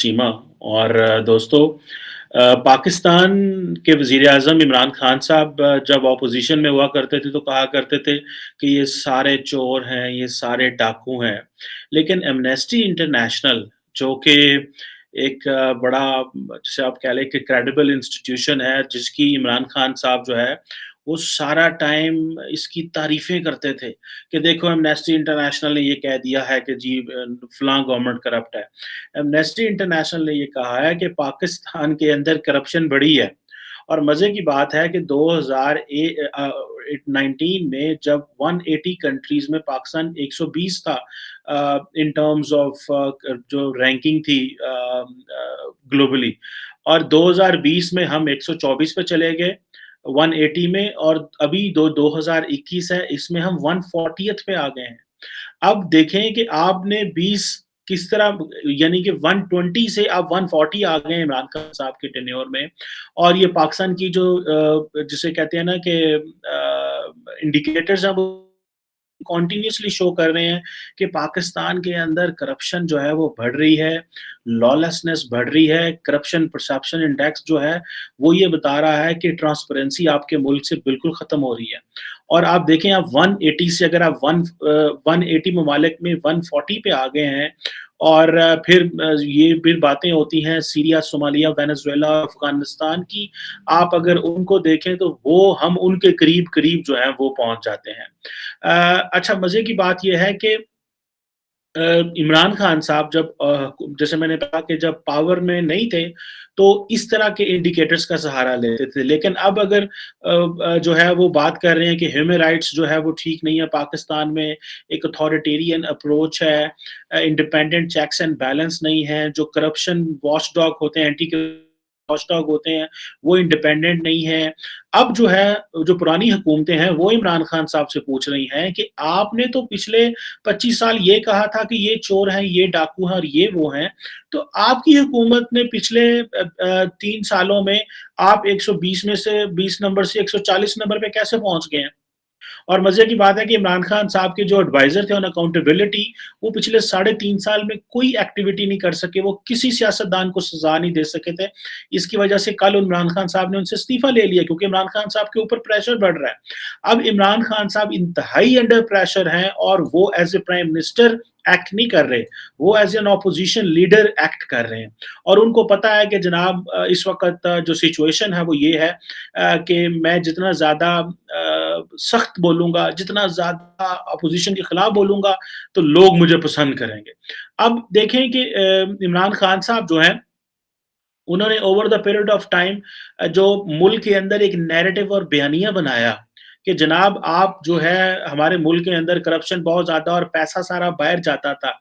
सीमा और दोस्तों पाकिस्तान के वज़ीर-ए-आज़म इमरान खान साहब जब ऑपोज़िशन में हुआ करते थे तो कहा करते थे कि ये सारे चोर हैं, ये सारे डाकू हैं। लेकिन एमनेस्टी इंटरनेशनल जो कि एक बड़ा जिसे आप कह लें कि क्रेडिबल इंस्टीट्यूशन है जिसकी इमरान खान साहब जो है वो सारा टाइम इसकी तारीफ़ें करते थे कि देखो एमनेस्टी इंटरनेशनल ने ये कह दिया है कि जी फलाँ गवर्नमेंट करप्ट है। एमनेस्टी इंटरनेशनल ने ये कहा है कि पाकिस्तान के अंदर करप्शन बढ़ी है और मज़े की बात है कि 19 में जब 180 कंट्रीज़ में पाकिस्तान 120 था इन टर्म्स ऑफ जो रैंकिंग थी ग्लोबली और 2020 में हम 124 पे चले गए 180 में और अभी 2021 है इसमें हम 140th पे आ गए हैं। अब देखें कि आपने 20 किस तरह यानी कि 120 से आप 140 आ गए हैं इमरान खान साहब के टेन्योर में और ये पाकिस्तान की जो जिसे कहते हैं ना कि इंडिकेटर्स हैं वो कंटिन्यूअसली शो कर रहे हैं कि पाकिस्तान के अंदर करप्शन जो है वो बढ़ रही है, लॉलेसनेस बढ़ रही है, करप्शन परसेप्शन इंडेक्स जो है वो ये बता रहा है कि ट्रांसपेरेंसी आपके मुल्क से बिल्कुल खत्म हो रही है। और आप देखें आप 180 से अगर आप 180 ममालिक में 140 पे आ गए हैं और फिर ये फिर बातें होती हैं सीरिया, सोमालिया, वेनेज़ुएला, अफ़गानिस्तान की, आप अगर उनको देखें तो वो हम उनके करीब-करीब जो हैं वो पहुँच जाते हैं। अच्छा मज़े की बात ये है कि इमरान खान साहब जब जैसे मैंने कहा कि जब पावर में नहीं थे, तो इस तरह के इंडिकेटर्स का सहारा लेते थे। लेकिन अब अगर जो है वो बात कर रहे हैं कि ह्यूमन राइट्स जो है वो ठीक नहीं है पाकिस्तान में, एक अथॉरिटेरियन अप्रोच है इंडिपेंडेंट चेक्स एंड बैलेंस नहीं है, जो करप्शन वॉचडॉग होते हैं, एंटी वॉचडॉग होते हैं, वो इंडिपेंडेंट नहीं है। अब जो है, जो पुरानी हुकूमतें हैं, वो इमरान खान साहब से पूछ रही हैं कि आपने तो पिछले 25 साल ये कहा था कि ये चोर हैं, ये डाकू हैं और ये वो हैं। तो आपकी हुकूमत ने पिछले 3 सालों में आप 120 में से 20 नंबर से 140 नंबर पे कैसे पहुँच गए हैं? और मज़े की बात है कि इमरान खान साहब के जो एडवाइज़र थे ऑन अकाउंटेबिलिटी, वो पिछले साढ़े 3 साल में कोई एक्टिविटी नहीं कर सके, वो किसी सियासतदान को सज़ा नहीं दे सके थे। इसकी वजह से कल इमरान खान साहब ने उनसे इस्तीफ़ा ले लिया क्योंकि इमरान खान साहब के ऊपर प्रेशर बढ़ रहा है। अब इमरान खान साहब इंतहाई अंडर प्रेशर हैं और वो as a prime minister act नहीं कर रहे, वो as an opposition leader act कर रहे हैं। और उनको पता है कि जनाब इस वक़्त जो सिचुएशन है वो ये है कि मैं जितना ज़्यादा सख्त बोलूँगा, जितना ज़्यादा अपोज़िशन के खिलाफ बोलूँगा, तो लोग मुझे पसंद करेंगे। अब देखें कि इमरान खान साहब जो हैं, उन्होंने over the period of time जो मुल्क के अंदर एक नैरेटिव और बयानिया बनाया कि जनाब आप जो है हमारे मुल्क के अंदर करप्शन बहुत ज़्यादा और पैसा सारा बाहर जाता था।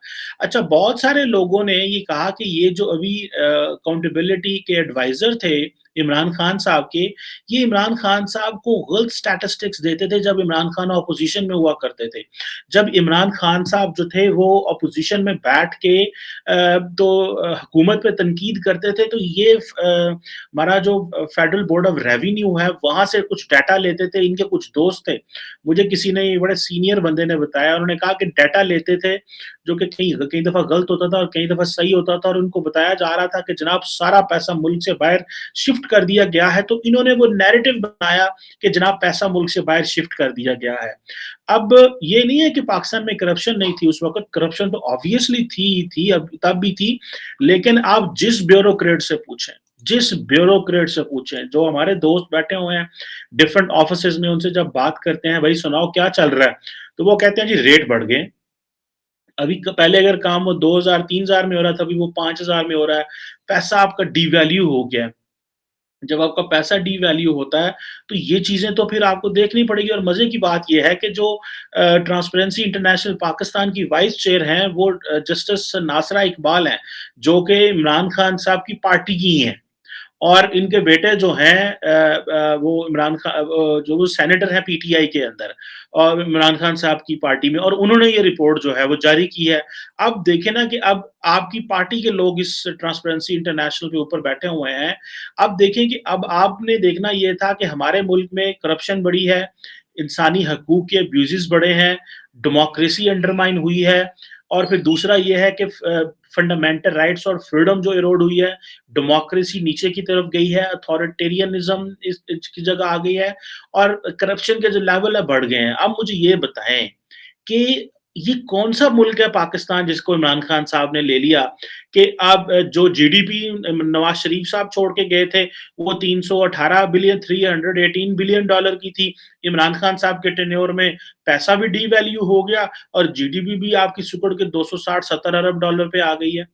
अच्छा बहुत सारे लोगों ने ये कहा कि ये जो अभी अकाउंटेबिलिटी के एडवाइज़र थे इमरान खान साहब के, ये इमरान खान साहब को गलत स्टैटिस्टिक्स देते थे जब इमरान खान अपोज़िशन में हुआ करते थे। जब इमरान खान साहब जो थे वो अपोज़िशन में बैठ के हुकूमत पे तनकीद करते थे तो ये हमारा जो फेडरल बोर्ड ऑफ रेवेन्यू है वहाँ से कुछ डाटा लेते थे, इनके कुछ दोस्त थे। मुझे किसी ने बड़े सीनियर बंदे ने बताया, उन्होंने कहा कि डाटा लेते थे जो कि कई कई दफ़ा गलत होता था और कई दफ़ा सही होता था और उनको बताया जा रहा था कि जनाब सारा पैसा मुल्क से बाहर शिफ्ट कर दिया गया है, तो इन्होंने वो नैरेटिव बनाया कि जनाब पैसा मुल्क से बाहर शिफ्ट कर दिया गया है। अब ये नहीं है कि पाकिस्तान में करप्शन नहीं थी उस वक़्त, करप्शन तो ऑब्वियसली थी, अब तब भी थी, लेकिन आप जिस ब्यूरोक्रेट से पूछें, जो हमारे दोस्त बैठे हुए हैं डिफरेंट ऑफिसेज़ में, उनसे जब बात करते हैं, "भई सुनाओ क्या चल रहा है?" तो वो कहते हैं, "जी रेट बढ़ गए।" अभी क पहले अगर काम वो 2000 3000 में हो रहा था, अभी वो 5000 में हो रहा है। पैसा आपका डिवैल्यू हो गया है। जब आपका पैसा डिवैल्यू होता है, तो ये चीज़ें तो फिर आपको देखनी पड़ेगी और मज़े की बात ये है कि जो ट्रांसपेरेंसी इंटरनेशनल पाकिस्तान की वाइस चेयर हैं, वो जस्टिस नासरा इकबाल हैं, जो कि इमरान खान साहब की पार्टी की ही हैं। और इनके बेटे जो हैं वो जो वो सेनेटर हैं पीटीआई के अंदर और इमरान खान साहब की पार्टी में और उन्होंने ये रिपोर्ट जो है वो जारी की है। अब देखें ना कि अब आपकी पार्टी के लोग इस ट्रांसपेरेंसी इंटरनेशनल के ऊपर बैठे हुए हैं। अब देखें कि अब आपने देखना ये था कि हमारे मुल्क में करप्शन बढ़ी है, इंसानी हकूक के अब्यूज़ेज़ बढ़े हैं, डेमोक्रेसी अंडरमाइन हुई है और फिर दूसरा ये है कि फंडामेंटल राइट्स और फ्रीडम जो इरोड हुई है, डेमोक्रेसी नीचे की तरफ गई है, अथॉरिटेरियनिज़्म इसकी जगह आ गई है और करप्शन के जो लेवल है बढ़ गए हैं। अब मुझे ये बताएँ कि ये कौन-सा मुल्क है पाकिस्तान जिसको इमरान खान साहब ने ले लिया कि अब जो जीडीपी नवाज़ शरीफ साहब छोड़ के गए थे, वो 318 बिलियन 318 बिलियन डॉलर की थी। इमरान खान साहब के टेन्योर में पैसा भी डीवैल्यू हो गया और जीडीपी भी आपकी सिकुड़ के 260-70 अरब डॉलर पे आ गई है।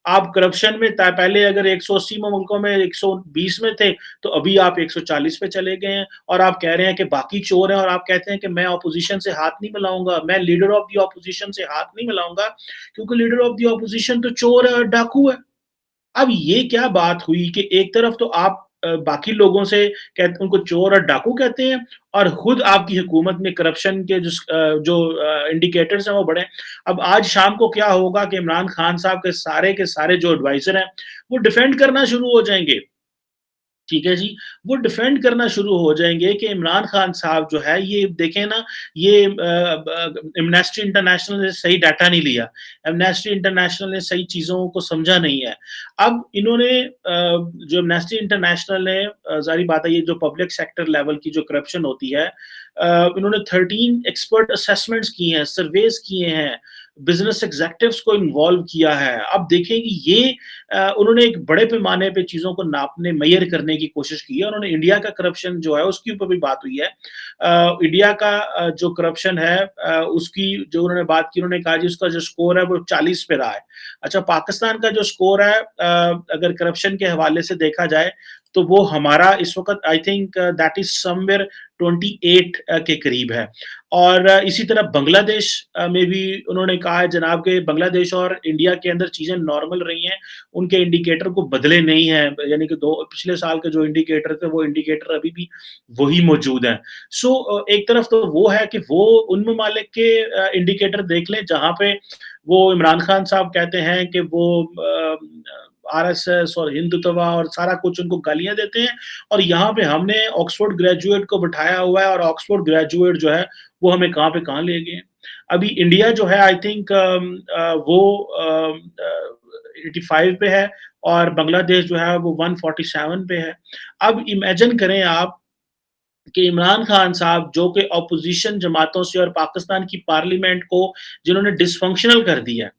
आप करप्शन में त पहले अगर 180 में मुल्कों में 120 में थे, तो अभी आप 140 पे चले गए हैं और आप कह रहे हैं कि बाकी चोर हैं और आप कहते हैं कि मैं ऑपोज़िशन से हाथ नहीं मिलाऊँगा, मैं लीडर ऑफ द ऑपोज़िशन से हाथ नहीं मिलाऊँगा, क्योंकि लीडर ऑफ द ऑपोज़िशन तो चोर है और डाकू है। अब ये क्या बात हुई कि एक तरफ तो आप बाकी लोगों से उनको चोर और डाकू कहते हैं और खुद आपकी हुकूमत में करप्शन के जो इंडिकेटर्स हैं वो बढ़े। अब आज शाम को क्या होगा कि इमरान खान साहब के सारे जो एडवाइज़र हैं, वो डिफेंड करना शुरू हो जाएँगे। ठीक है जी, वो डिफेंड करना शुरू हो जाएँगे कि इमरान खान साहब जो है ये देखें ना ये एमनेस्टी इंटरनेशनल ने सही डाटा नहीं लिया। एमनेस्टी इंटरनेशनल ने सही चीज़ों को समझा नहीं है। अब इन्होंने जो एमनेस्टी इंटरनेशनल ने ज़ाहिर बात है ये जो पब्लिक सेक्टर लेवल की जो करप्शन होती है इन्होंने 13 एक्सपर्ट असेसमेंट्स किए हैं, सर्वेज़ किए हैं, बिज़नेस एग्ज़ेक्टिव्स को इन्वॉल्व किया है। अब देखें कि ये उन्होंने एक बड़े पैमाने पे चीज़ों को नापने, मेज़र करने की कोशिश की है। उन्होंने इंडिया का करप्शन जो है, उसके ऊपर भी बात हुई है। इंडिया का जो करप्शन है उसकी जो उन्होंने बात की, उन्होंने कहा जी उसका जो स्कोर है वो 40 पे रहा है। अच्छा, पाकिस्तान का जो स्कोर है अगर करप्शन के हवाले से देखा जाए, तो वो हमारा इस वक़्त I think that is somewhere 28 के करीब है। और इसी तरह बांग्लादेश में भी उन्होंने कहा है जनाब कि बांग्लादेश और इंडिया के अंदर चीज़ें नॉर्मल रही हैं, उनके इंडिकेटर को बदले नहीं हैं, यानी कि 2 पिछले साल के जो इंडिकेटर थे, वो इंडिकेटर अभी भी वही मौजूद हैं। सो एक तरफ तो वो है कि वो उन ममालिक के इंडिकेटर देख लें जहाँ पे वो इमरान खान साहब कहते हैं कि वो आरएसएस और हिंदुत्व और सारा कुछ उनको गालियाँ देते हैं और यहाँ पे हमने ऑक्सफोर्ड ग्रेजुएट को बिठाया हुआ है और ऑक्सफोर्ड ग्रेजुएट जो है, वो हमें कहाँ पे कहाँ ले गए हैं। अभी इंडिया जो है आई थिंक वो 85 पे है और बांग्लादेश जो है वो 147 पे है। अब इमेजिन करें आप कि इमरान खान साहब जो कि ऑपोज़िशन जमातों से और पाकिस्तान की पार्लियामेंट को जिन्होंने डिसफंक्शनल कर दिया है।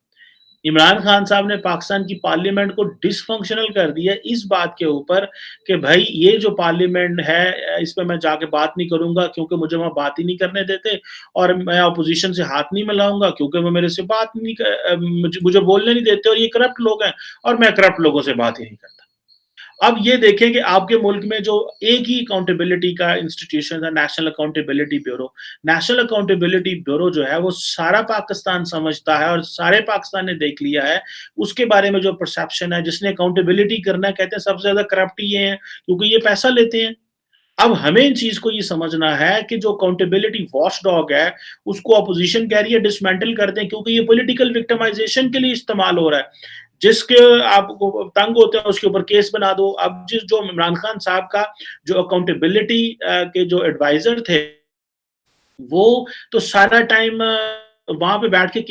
इमरान खान साहब ने पाकिस्तान की पार्लियामेंट को डिसफंक्शनल कर दिया इस बात के ऊपर कि भाई ये जो पार्लियामेंट है इस पे मैं जाके बात नहीं करूँगा क्योंकि मुझे वहाँ बात ही नहीं करने देते और मैं ऑपोज़िशन से हाथ नहीं मिलाऊँगा क्योंकि वो मेरे से बात नहीं मुझे बोलने नहीं देते और ये करप्ट लोग हैं और मैं करप्ट लोगों से बात ही नहीं करता। अब ये देखें कि आपके मुल्क में जो एक ही अकाउंटेबिलिटी का इंस्टीट्यूशन है national accountability bureau. National accountability bureau जो है वो सारा पाकिस्तान समझता है और सारे पाकिस्तान ने देख लिया है। उसके बारे में जो परसेप्शन है जिसने अकाउंटेबिलिटी करना है कहते हैं सबसे ज़्यादा करप्ट ये हैं क्योंकि ये पैसा लेते हैं। अब हमें इन चीज़ को ये समझना है कि जो अकाउंटेबिलिटी वॉचडॉग है, उसको ऑपोज़िशन कह रही है डिसमेंटल कर दें क्योंकि ये पॉलिटिकल विक्टिमाइज़ेशन के लिए इस्तेमाल हो रहा है। जिसके आपको तंग होते हैं उसके ऊपर केस बना दो। अब जो इमरान खान साहब का जो अकाउंटेबिलिटी के जो एडवाइज़र थे वो तो सारा टाइम वहाँ पे बैठ के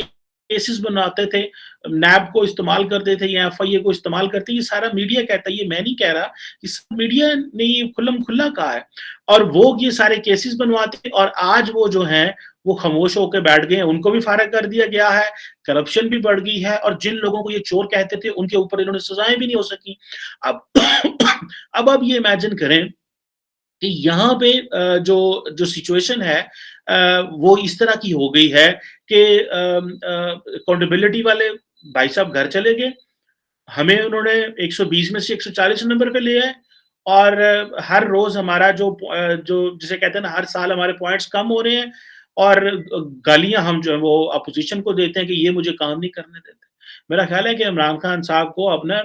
केसेस बनाते थे, नैब को इस्तेमाल करते थे या एफआईए को इस्तेमाल करते, ये सारा मीडिया कहता है, ये मैं नहीं कह रहा, ये सब मीडिया ने ये खुल्लम-खुल्ला कहा है। और वो ये सारे केसेस बनवाते और आज वो जो हैं, वो खामोश होके बैठ गए हैं, उनको भी फारिग कर दिया गया है, करप्शन भी बढ़ गई है और जिन लोगों को ये चोर कहते थे, उनके ऊपर इन्होंने सज़ाएँ भी नहीं हो सकी। अब अब आप ये इमेजिन करें कि यहाँ पे जो सिचुएशन है वो इस तरह की हो गई है कि अकाउंटेबिलिटी वाले भाई साहब घर चले गए, हमें उन्होंने 120 में से 140 नंबर पे ले आए और हर रोज़ हमारा जो जिसे कहते हैं ना हर साल हमारे पॉइंट्स कम हो रहे हैं और गालियाँ हम जो है वो अपोज़िशन को देते हैं कि ये मुझे काम नहीं करने देते। मेरा ख़्याल है कि इमरान खान साहब को अपना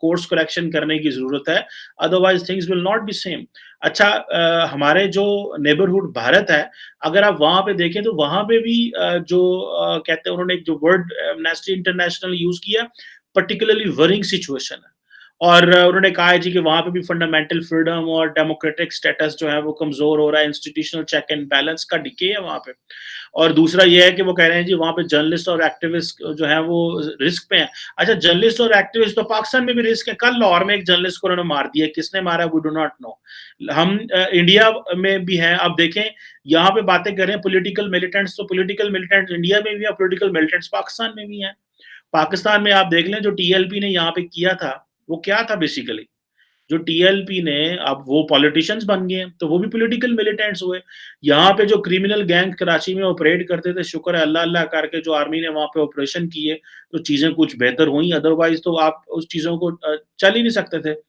कोर्स करेक्शन करने की ज़रूरत है, otherwise things will not be same. अच्छा हमारे जो नेबरहुड भारत है, अगर आप वहाँ पे देखें तो वहाँ पे भी जो कहते हैं उन्होंने एक जो वर्ड एम्नेस्टी इंटरनेशनल यूज़ किया, पार्टिकुलरली वरिंग सिचुएशन है। और उन्होंने कहा है जी कि वहाँ पे भी फंडामेंटल फ्रीडम और डेमोक्रेटिक स्टेटस जो है वो कमज़ोर हो रहा है, इंस्टीट्यूशनल चेक एंड बैलेंस का डिके है वहाँ पे। और दूसरा ये है कि वो कह रहे हैं जी वहाँ पे जर्नलिस्ट और एक्टिविस्ट जो हैं वो रिस्क पे हैं। अच्छा, जर्नलिस्ट और एक्टिविस्ट तो पाकिस्तान में भी रिस्क है। कल लाहौर में एक जर्नलिस्ट को उन्होंने मार दिया, किसने मारा वी डू नॉट नो। हम इंडिया में भी हैं, अब देखें यहाँ पे बातें कर रहे हैं पॉलिटिकल मिलिटेंट्स, तो पॉलिटिकल मिलिटेंट्स इंडिया में भी है, पॉलिटिकल मिलिटेंट्स पाकिस्तान में भी हैं। पाकिस्तान में आप देख लें जो टीएलपी ने यहाँ पे किया था, वो क्या था बेसिकली? जो टीएलपी ने अब वो पॉलिटिशियंस बन गए हैं, तो वो भी पॉलिटिकल मिलिटेंट्स हुए। यहाँ पे जो क्रिमिनल गैंग कराची में ऑपरेट करते थे, शुक्र है अल्लाह-अल्लाह करके जो आर्मी ने वहाँ पे ऑपरेशन किए, तो चीज़ें कुछ बेहतर हुई, अदरवाइज़ तो आप उस चीज़ों को चल ही नहीं सकते थे।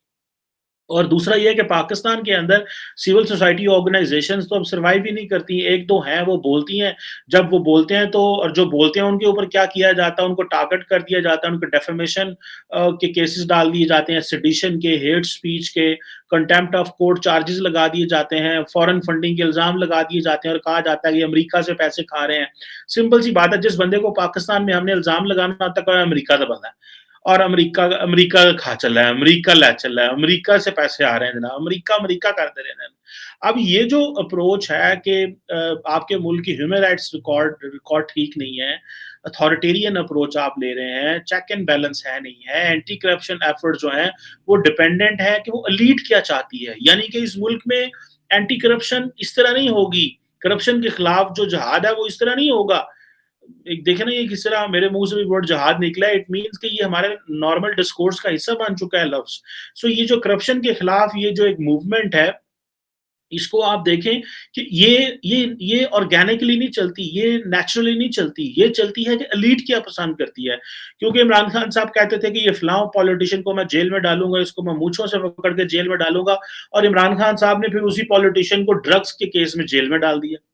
और दूसरा ये है कि पाकिस्तान के अंदर सिविल सोसाइटी ऑर्गेनाइजेशंस तो अब सर्वाइव ही नहीं करती। 1-2 हैं, वो बोलती हैं, जब वो बोलते हैं तो और जो बोलते हैं उनके ऊपर क्या किया जाता है, उनको टारगेट कर दिया जाता है, उनको डेफेमेशन के केसेस डाल दिए जाते हैं, सेडिशन के, हेट स्पीच के, कंटेम्प्ट ऑफ कोर्ट चार्जेस लगा दिए जाते हैं, फॉरेन फंडिंग के इल्ज़ाम लगा दिए जाते हैं और कहा जाता है कि अमेरिका से पैसे खा रहे हैं। सिंपल सी बात है, जिस बंदे को पाकिस्तान में हमने इल्ज़ाम लगाना था, कहा अमेरिका का बंदा है। और अमेरिका अमेरिका खा चल रहा है, अमेरिका ले चल रहा है, अमेरिका से पैसे आ रहे हैं जनाब, अमेरिका अमेरिका करते रहे हैं। अब ये जो अप्रोच है कि आपके मुल्क की ह्यूमन राइट्स रिकॉर्ड रिकॉर्ड ठीक नहीं है, अथॉरिटेरियन अप्रोच आप ले रहे हैं, चेक एंड बैलेंस है नहीं है, एंटी करप्शन एफर्ट जो हैं, वो डिपेंडेंट है कि वो एलीट क्या चाहती है। यानी कि इस मुल्क में एंटी करप्शन इस तरह नहीं होगी, करप्शन के खिलाफ जो जिहाद है वो इस तरह नहीं होगा। एक देखे ना ये किस तरह मेरे मुँह से भी वर्ड जिहाद निकला है, इट मीन्स कि ये हमारे नॉर्मल डिस्कोर्स का हिस्सा बन चुका है लफ्ज़। सो ये जो करप्शन के खिलाफ ये जो एक मूवमेंट है, इसको आप देखें कि ये ऑर्गेनिकली नहीं चलती, ये नेचुरली नहीं चलती, ये चलती है कि एलीट क्या पसंद करती है। क्योंकि इमरान खान साहब कहते थे कि ये फलाँ पॉलिटिशियन को मैं जेल में डालूँगा, इसको मैं मूँछों से पकड़ के जेल में डालूँगा और इमरान खान साहब ने फिर उसी पॉलिटिशियन को ड्रग्स के केस में जेल में डाल दिया।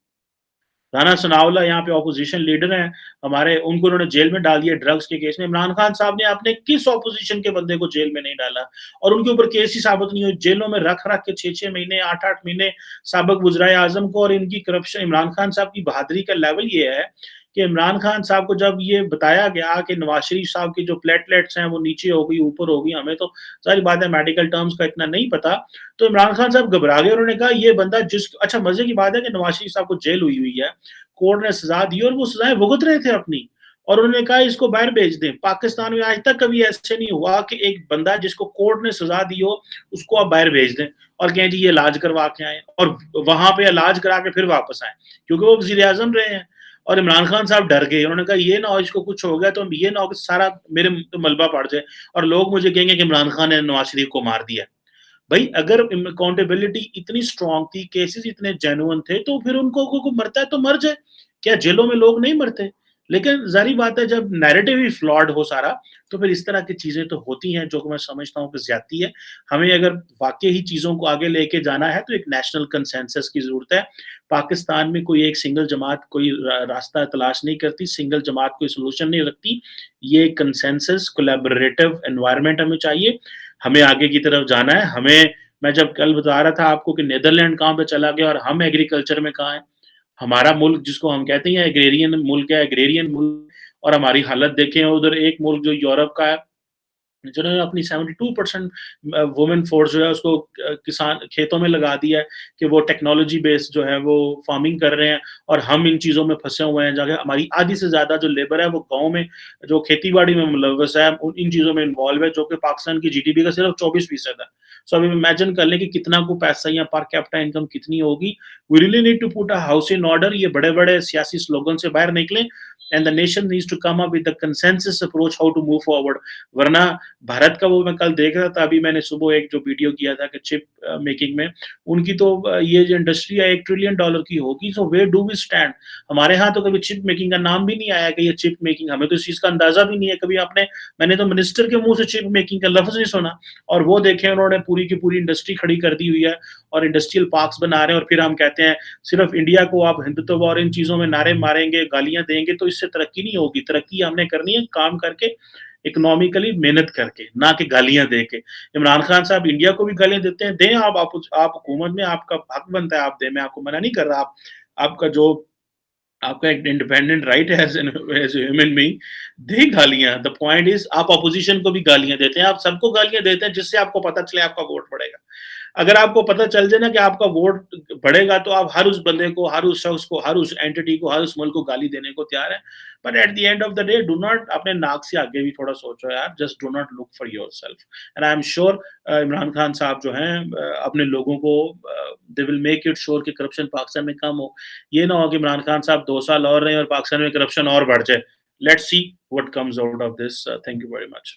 राना सनाउल्लाह यहाँ पे ऑपोजिशन लीडर हैं हमारे, उनको उन्होंने जेल में डाल दिया ड्रग्स के केस में। इमरान खान साहब ने आपने किस ऑपोजिशन के बंदे को जेल में नहीं डाला और उनके ऊपर केस ही साबित नहीं हुए। जेलों में रख-रख के 6-6 महीने, 8-8 महीने सबक वज़ीर-ए-आज़म को और इनकी करप्शन इमरान खान साहब की बहादुरी का लेवल ये है कि इमरान खान साहब को जब ये बताया गया कि नवाज़ शरीफ साहब की जो प्लेटलेट्स हैं वो नीचे हो गई, ऊपर हो गई, हमें तो ज़ाहिर बात है मेडिकल टर्म्स का इतना नहीं पता। तो इमरान खान साहब घबरा गए, उन्होंने कहा ये बंदा जिस अच्छा मज़े की बात है कि नवाज़ शरीफ साहब को जेल हुई हुई है। कोर्ट ने सज़ा दी और वो सज़ाएँ भुगत रहे थे अपनी और उन्होंने कहा इसको बाहर भेज दें। पाकिस्तान में आज तक कभी ऐसे नहीं हुआ कि एक बंदा जिसको कोर्ट ने सज़ा दी हो, उसको आप बाहर भेज दें और कहें जी ये इलाज करवा के आएँ और वहाँ पे इलाज करा के फिर वापस आएँ, क्योंकि वो वज़ीर-ए-आज़म रहे हैं। और इमरान खान साहब डर गए, उन्होंने कहा ये ना हो इसको कुछ हो गया तो ये ना हो कि सारा मेरे मुँह पे मलबा पड़ जाए और लोग मुझे कहेंगे कि इमरान खान ने नवाज़ शरीफ को मार दिया। भाई अगर अकाउंटेबिलिटी इतनी स्ट्रॉन्ग थी, केसेस इतने जेन्युइन थे, तो फिर उनको कोई मरता है तो मर जाए। क्या जेलों में लोग नहीं मरते? लेकिन ज़ाहिर बात है जब नैरेटिव ही फ्लॉड हो सारा, तो फिर इस तरह की चीज़ें तो होती हैं जो कि मैं समझता हूँ कि ज़्यादती है। हमें अगर वाक़ई ही चीज़ों को आगे लेके जाना है तो एक नेशनल कंसेंसस की ज़रूरत है। पाकिस्तान में कोई एक सिंगल जमात कोई रास्ता तलाश नहीं करती, सिंगल जमात कोई सॉल्यूशन नहीं रखती। ये कंसेंसस कोलैबोरेटिव एनवायरनमेंट हमें चाहिए। हमें आगे की तरफ जाना है, हमें मैं जब कल बता रहा था आपको कि नीदरलैंड कहाँ पे चला गया और हम एग्रीकल्चर में कहाँ हैं। हमारा मुल्क जिसको हम कहते हैं एग्रेरियन मुल्क और हमारी हालत देखें उधर एक मुल्क जो यूरोप का है, जिन्होंने अपनी 72% वुमेन फोर्स जो है उसको किसान खेतों में लगा दिया है कि वो टेक्नोलॉजी बेस्ड जो है वो फार्मिंग कर रहे हैं और हम इन चीज़ों में फँसे हुए हैं, जगह हमारी आधी से ज़्यादा जो लेबर है वो गाँव में जो खेती-बाड़ी में मुलव्वस है, इन चीज़ों में इन्वॉल्व है, जो कि पाकिस्तान की जीडीपी का सिर्फ 24% है। सो अभी इमेजिन कर लें कि कितना को पैसा या पर कैपिटा इनकम कितनी होगी। We really need to put a house in order, ये बड़े-बड़े सियासी स्लोगन से बाहर निकलें and the nation needs to come up with the consensus approach how to move forward. वरना भारत का वो मैं कल देख रहा था, अभी मैंने सुबह एक जो वीडियो किया था कि चिप मेकिंग में उनकी तो ये जो इंडस्ट्री है $1 ट्रिलियन की होगी। So where do we stand? हमारे यहाँ तो कभी चिप मेकिंग का नाम भी नहीं आया कि ये चिप मेकिंग, हमें तो इस चीज़ का अंदाज़ा भी नहीं है। कभी आपने मैंने तो मिनिस्टर के मुँह से चिप मेकिंग का लफ्ज़ नहीं सुना और वो देखें उन्होंने पूरी की पूरी इंडस्ट्री खड़ी कर दी हुई है और इंडस्ट्रियल पार्क्स बना रहे हैं और फिर हम कहते हैं सिर्फ़ इंडिया को आप हिंदुत्व और इन चीज़ों में नारे मारेंगे, गालियाँ देंगे तो इससे तरक्की नहीं होगी। तरक्की हमने करनी है काम करके, इकोनॉमिकली मेहनत करके, ना कि गालियाँ दे के। इमरान खान साहब इंडिया को भी गालियाँ देते हैं, दें आप हुकूमत में आपका हक बनता है आप दें, मैं आपको मना नहीं कर रहा। आप आपका जो आपका एक इंडिपेंडेंट राइट है एज़ अ ह्यूमन बीइंग, दें गालियाँ। द पॉइंट इज़ आप ऑपोज़िशन को भी गालियाँ देते हैं, आप सबको गालियाँ देते हैं जिससे आपको पता चले आपका वोट बढ़ेगा। अगर आपको पता चल जाए ना कि आपका वोट बढ़ेगा तो आप हर उस बंदे को, हर उस शख्स को, हर उस एंटिटी को, हर उस मुल्क को गाली देने को तैयार हैं। But at the end of the day do not अपने नाक से आगे भी थोड़ा सोचो यार, just do not look for yourself. And I am sure Imran Khan साहब जो हैं अपने लोगों को they will make it sure कि करप्शन पाकिस्तान में कम हो। ये ना हो कि इमरान खान साहब 2 साल और रहें और पाकिस्तान में करप्शन और बढ़ जाए। Let's see what comes out of this. Thank you very much.